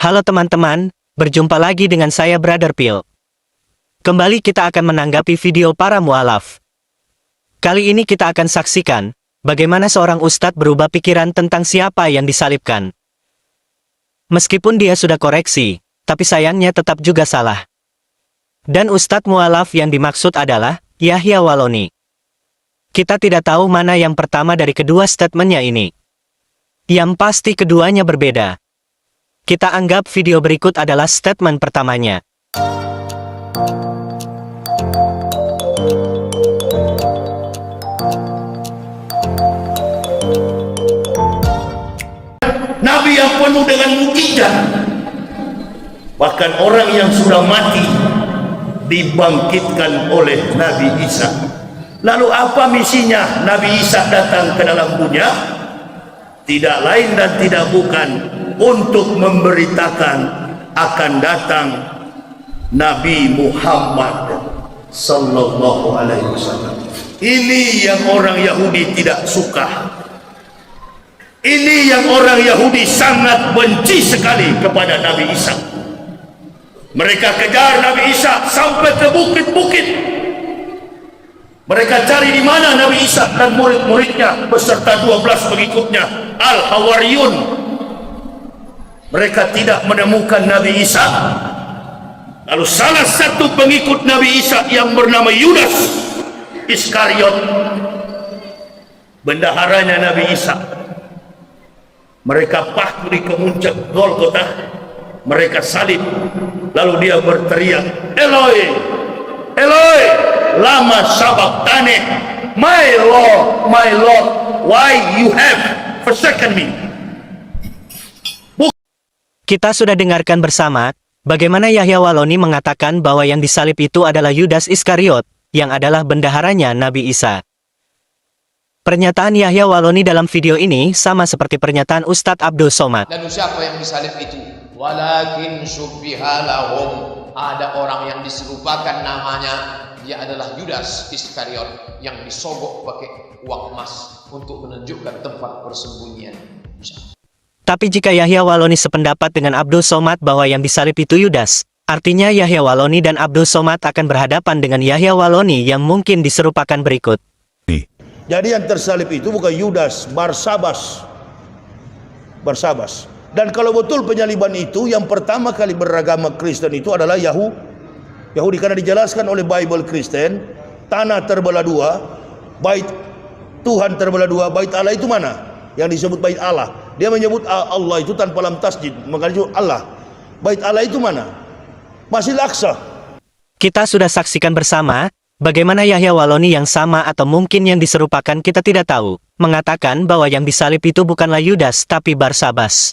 Halo teman-teman, berjumpa lagi dengan saya Brother Pil. Kembali kita akan menanggapi video para mualaf. Kali ini kita akan saksikan, bagaimana seorang ustadz berubah pikiran tentang siapa yang disalibkan. Meskipun dia sudah koreksi, tapi sayangnya tetap juga salah. Dan ustadz mualaf yang dimaksud adalah Yahya Waloni. Kita tidak tahu mana yang pertama dari kedua statementnya ini. Yang pasti keduanya berbeda. Kita anggap video berikut adalah statement pertamanya. Nabi yang penuh dengan mukjizat. Bahkan orang yang sudah mati dibangkitkan oleh Nabi Isa. Lalu apa misinya Nabi Isa datang ke dalam dunia? Tidak lain dan tidak bukan untuk memberitakan akan datang Nabi Muhammad sallallahu alaihi wasallam. Ini yang orang Yahudi tidak suka. Ini yang orang Yahudi sangat benci sekali kepada Nabi Isa. Mereka kejar Nabi Isa sampai ke bukit-bukit. Mereka cari di mana Nabi Isa dan murid-muridnya beserta 12 pengikutnya, Al-Hawariyun. Mereka tidak menemukan Nabi Isa. Lalu salah satu pengikut Nabi Isa yang bernama Yudas Iskariot, bendaharanya Nabi Isa. Mereka paku di kemuncak Golgota, mereka salib. Lalu dia berteriak, Eloi, Eloi, lama sabachthani, my Lord, why you have forsaken me? Kita sudah dengarkan bersama, bagaimana Yahya Waloni mengatakan bahwa yang disalib itu adalah Yudas Iskariot, yang adalah bendaharanya Nabi Isa. Pernyataan Yahya Waloni dalam video ini sama seperti pernyataan Ustadz Abdul Somad. Lalu siapa yang disalib itu? Walakin syubbiha lahum. Ada orang yang diserupakan namanya, dia adalah Yudas Iskariot yang disogok pakai uang emas untuk menunjukkan tempat persembunyian. Tapi jika Yahya Waloni sependapat dengan Abdul Somad bahwa yang disalib itu Yudas, artinya Yahya Waloni dan Abdul Somad akan berhadapan dengan Yahya Waloni yang mungkin diserupakan berikut. Jadi yang tersalib itu bukan Yudas, Barsabas. Dan kalau betul penyaliban itu, yang pertama kali beragama Kristen itu adalah Yahudi. Karena dijelaskan oleh Bible Kristen, tanah terbelah dua, bait Tuhan terbelah dua, bait Allah itu mana? Yang disebut bait Allah. Dia menyebut Allah itu tanpa lam tasjid, maka disebut Allah. Bait Allah itu mana? Masjidil Aqsa. Kita sudah saksikan bersama, bagaimana Yahya Waloni yang sama atau mungkin yang diserupakan kita tidak tahu, mengatakan bahwa yang disalib itu bukanlah Yudas tapi Barsabas.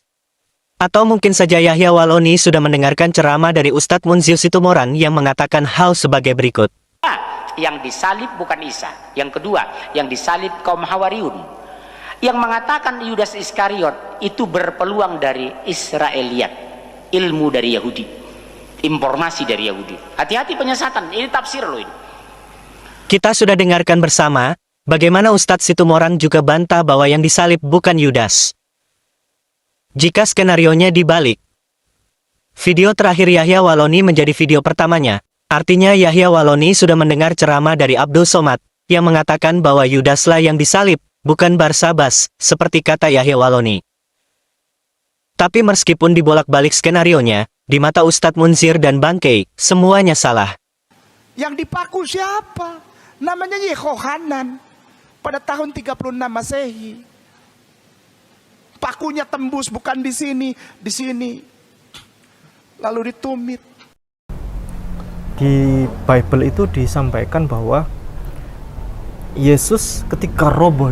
Atau mungkin saja Yahya Waloni sudah mendengarkan ceramah dari Ustadz Munzir Situmorang yang mengatakan hal sebagai berikut. Yang disalib bukan Isa. Yang kedua, yang disalib kaum Hawariyun. Yang mengatakan Yudas Iskariot itu berpeluang dari Israeliat, ilmu dari Yahudi, informasi dari Yahudi. Hati-hati penyesatan, ini tafsir loh ini. Kita sudah dengarkan bersama, bagaimana Ustadz Situmorang juga bantah bahwa yang disalib bukan Yudas. Jika skenarionya dibalik, video terakhir Yahya Waloni menjadi video pertamanya, artinya Yahya Waloni sudah mendengar ceramah dari Abdul Somad, yang mengatakan bahwa Yudaslah yang disalib, bukan Barsabas, seperti kata Yahya Waloni. Tapi meskipun dibolak-balik skenarionya, di mata Ustadz Munzir dan Bangkei, semuanya salah. Yang dipaku siapa? Namanya Yehohanan. Pada tahun 36 Masehi. Pakunya tembus bukan di sini, di sini. Lalu ditumit. Di Bible itu disampaikan bahwa Yesus ketika roboh,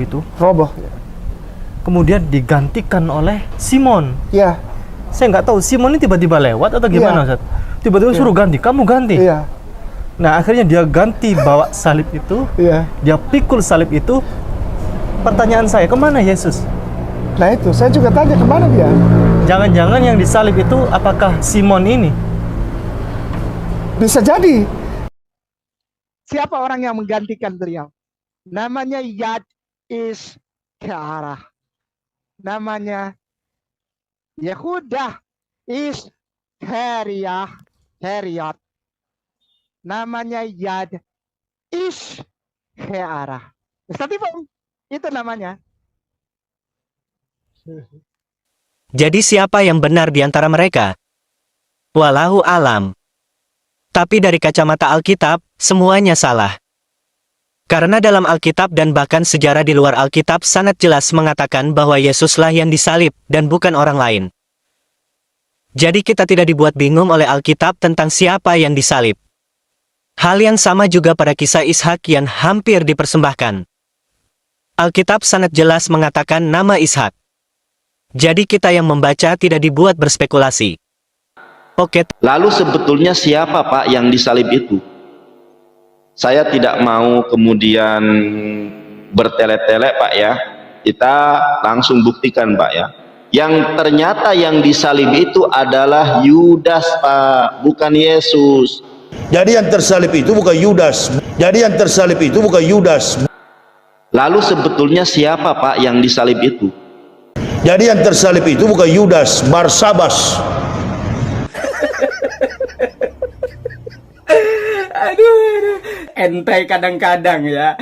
kemudian digantikan oleh Simon. Ya. Saya nggak tahu Simon ini tiba-tiba lewat atau gimana, Ustaz? Tiba-tiba suruh ganti, kamu ganti. Iya. Nah akhirnya dia ganti bawa salib itu, dia pikul salib itu. Pertanyaan saya, kemana Yesus? Nah itu, saya juga tanya kemana dia? Jangan-jangan yang disalib itu apakah Simon ini? Bisa jadi. Siapa orang yang menggantikan beliau? Namanya Yad Iskara. Namanya Yehuda Iskariot. Namanya Yad Isheara. Ustaz Ipung, itu namanya. Jadi siapa yang benar di antara mereka? Wallahu alam. Tapi dari kacamata Alkitab, semuanya salah. Karena dalam Alkitab dan bahkan sejarah di luar Alkitab sangat jelas mengatakan bahwa Yesuslah yang disalib dan bukan orang lain. Jadi kita tidak dibuat bingung oleh Alkitab tentang siapa yang disalib. Hal yang sama juga pada kisah Ishak yang hampir dipersembahkan. Alkitab sangat jelas mengatakan nama Ishak. Jadi kita yang membaca tidak dibuat berspekulasi. Oke. Lalu sebetulnya siapa Pak yang disalib itu? Saya tidak mau kemudian bertele-tele Pak ya. Kita langsung buktikan Pak ya. Yang ternyata yang disalib itu adalah Yudas Pak, bukan Yesus. Jadi yang tersalib itu bukan Yudas. Lalu sebetulnya siapa Pak yang disalib itu? Jadi yang tersalib itu bukan Yudas, Barsabas. Aduh, entai kadang-kadang ya.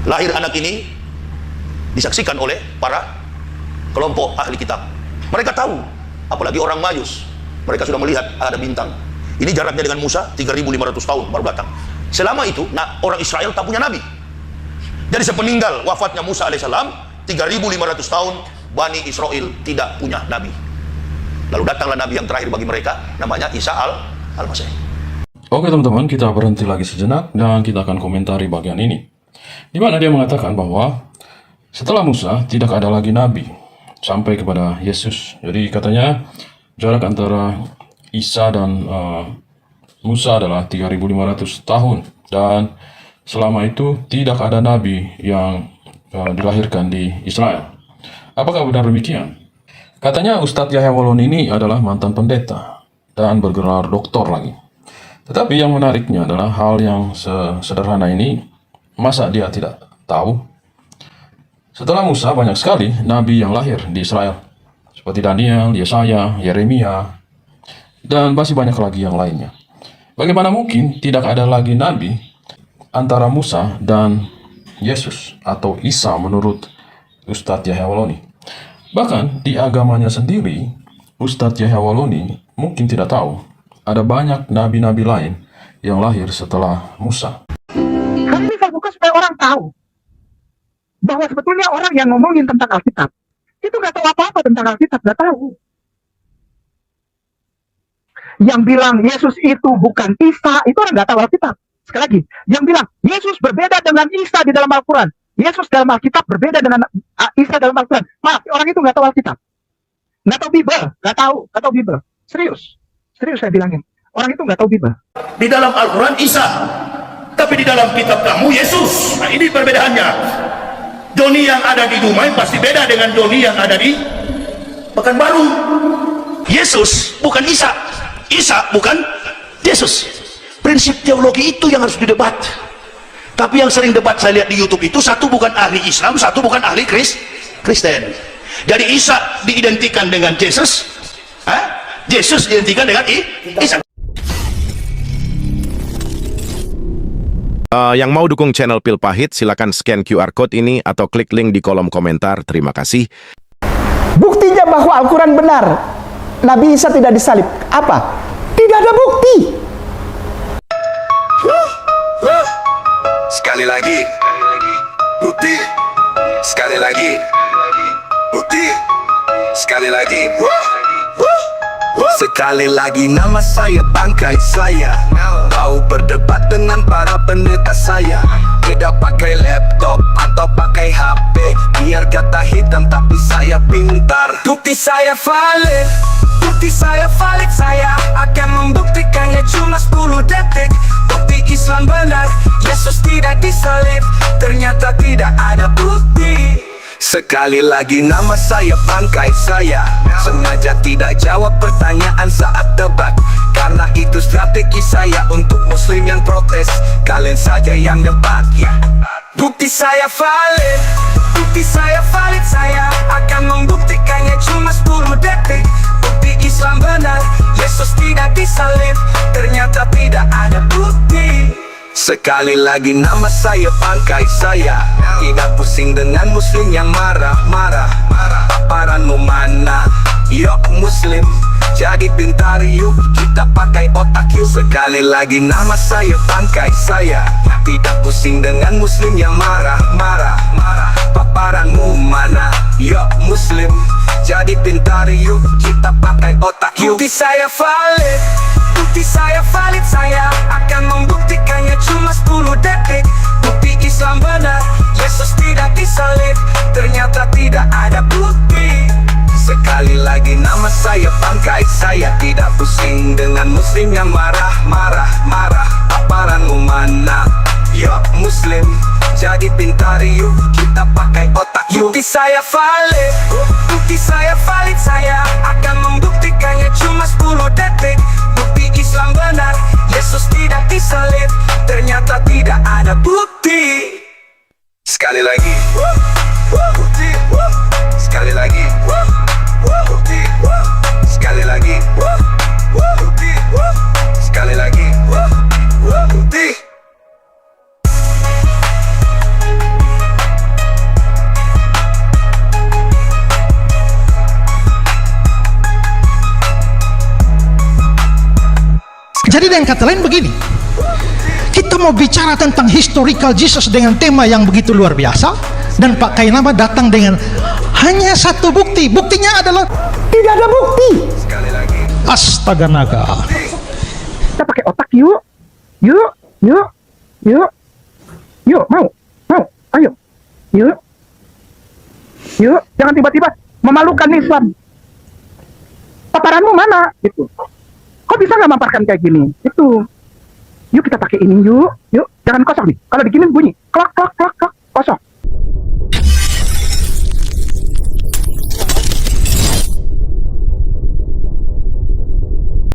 Lahir anak ini disaksikan oleh para kelompok ahli kitab. Mereka tahu, apalagi orang Majus. Mereka sudah melihat ada bintang. Ini jaraknya dengan Musa 3.500 tahun baru datang. Selama itu, orang Israel tak punya nabi. Jadi sepeninggal wafatnya Musa alaihissalam, 3.500 tahun Bani Israel tidak punya nabi. Lalu datanglah nabi yang terakhir bagi mereka, namanya Isa al-Masih. Oke teman-teman, kita berhenti lagi sejenak dan kita akan komentari bagian ini. Di mana dia mengatakan bahwa setelah Musa tidak ada lagi nabi sampai kepada Yesus. Jadi katanya jarak antara Isa dan Musa adalah 3.500 tahun. Dan selama itu tidak ada nabi yang dilahirkan di Israel. Apakah benar demikian? Katanya Ustadz Yahya Walon ini adalah mantan pendeta dan bergelar doktor lagi. Tetapi yang menariknya adalah hal yang sederhana ini, masa dia tidak tahu? Setelah Musa banyak sekali nabi yang lahir di Israel. Seperti Daniel, Yesaya, Yeremia, dan masih banyak lagi yang lainnya. Bagaimana mungkin tidak ada lagi nabi antara Musa dan Yesus atau Isa menurut Ustadz Yahya Waloni? Bahkan di agamanya sendiri, Ustadz Yahya Waloni mungkin tidak tahu ada banyak nabi-nabi lain yang lahir setelah Musa. Hal ini saya buka supaya orang tahu bahwa sebetulnya orang yang ngomongin tentang Alkitab itu nggak tahu apa-apa tentang Alkitab, nggak tahu. Yang bilang Yesus itu bukan Isa, itu orang nggak tahu Alkitab. Sekali lagi, yang bilang Yesus berbeda dengan Isa di dalam Al-Quran, Yesus dalam Alkitab berbeda dengan Isa dalam Al-Quran. Maaf, orang itu nggak tahu Alkitab, nggak tahu Bible, nggak tahu Bible. Serius saya bilangin, orang itu nggak tahu Bible. Di dalam Al-Quran Isa, tapi di dalam kitab kamu Yesus. Nah ini perbedaannya. Doni yang ada di Dumai pasti beda dengan Doni yang ada di Pekanbaru. Yesus bukan Isa, Isa bukan Yesus. Prinsip teologi itu yang harus didebat. Tapi yang sering debat saya lihat di YouTube itu, satu bukan ahli Islam, satu bukan ahli Kristen. Jadi Isa diidentikan dengan Yesus, Yesus diidentikan dengan Isa. Yang mau dukung channel Pil Pahit, silakan scan QR Code ini atau klik link di kolom komentar. Terima kasih. Buktinya bahwa Al-Quran benar, Nabi Isa tidak disalib. Apa? Tidak ada bukti. Sekali lagi, bukti. Sekali lagi, bukti. Sekali lagi, sekali lagi nama saya bangkai saya. Kau berdebat dengan para pendeta saya. Tidak pakai laptop atau pakai HP, biar kata hitam tapi saya pintar. Bukti saya valid, bukti saya valid. Saya akan membuktikannya cuma 10 detik. Bukti Islam benar, Yesus tidak disalib. Ternyata tidak ada bukti. Sekali lagi nama saya bangkai saya. Sengaja tidak jawab pertanyaan saat debat, karena itu strategi saya untuk muslim yang protes. Kalian saja yang debat ya. Bukti saya valid, bukti saya valid. Saya akan membuktikannya cuma 10 detik. Bukti Islam benar, Yesus tidak disalib, ternyata tidak ada bukti. Sekali lagi nama saya pangkai saya, tidak pusing dengan muslim yang marah-marah. Paparanmu mana? Yuk muslim, jadi pintar yuk, kita pakai otak yuk. Sekali lagi nama saya pangkai saya, tidak pusing dengan muslim yang marah-marah. Paparanmu mana? Yuk muslim, jadi pintar yuk, kita pakai otak yuk. Bukti saya valid, bukti saya valid, saya akan membuktikannya cuma 10 detik. Bukti Islam benar, Yesus tidak disalib, ternyata tidak ada bukti. Sekali lagi nama saya pangkai saya, tidak pusing dengan muslim yang marah-marah. Paparanmu mana? Yuk muslim, jadi pintar yuk, kita pakai otak yuk. Bukti saya valid, bukti saya valid, saya akan membuktikannya cuma 10 detik. Bukti Islam benar, Yesus tidak disalib, ternyata tidak ada bukti. Sekali lagi, bukti. Sekali lagi, bukti. Sekali lagi, bukti. Sekali lagi, bukti. Jadi dengan kata lain begini, kita mau bicara tentang historical Jesus dengan tema yang begitu luar biasa, dan Pak Kainama datang dengan hanya satu bukti. Buktinya adalah tidak ada bukti. Astaga naga. Kita pakai otak yuk. Yuk, mau, ayo. Yuk, jangan tiba-tiba memalukan Islam. Paparanmu mana? Gitu. Kok bisa nggak mamparkan kayak gini? Itu. Yuk kita pakai ini yuk. Jangan kosong nih. Kalau begini bunyi klak klak klak.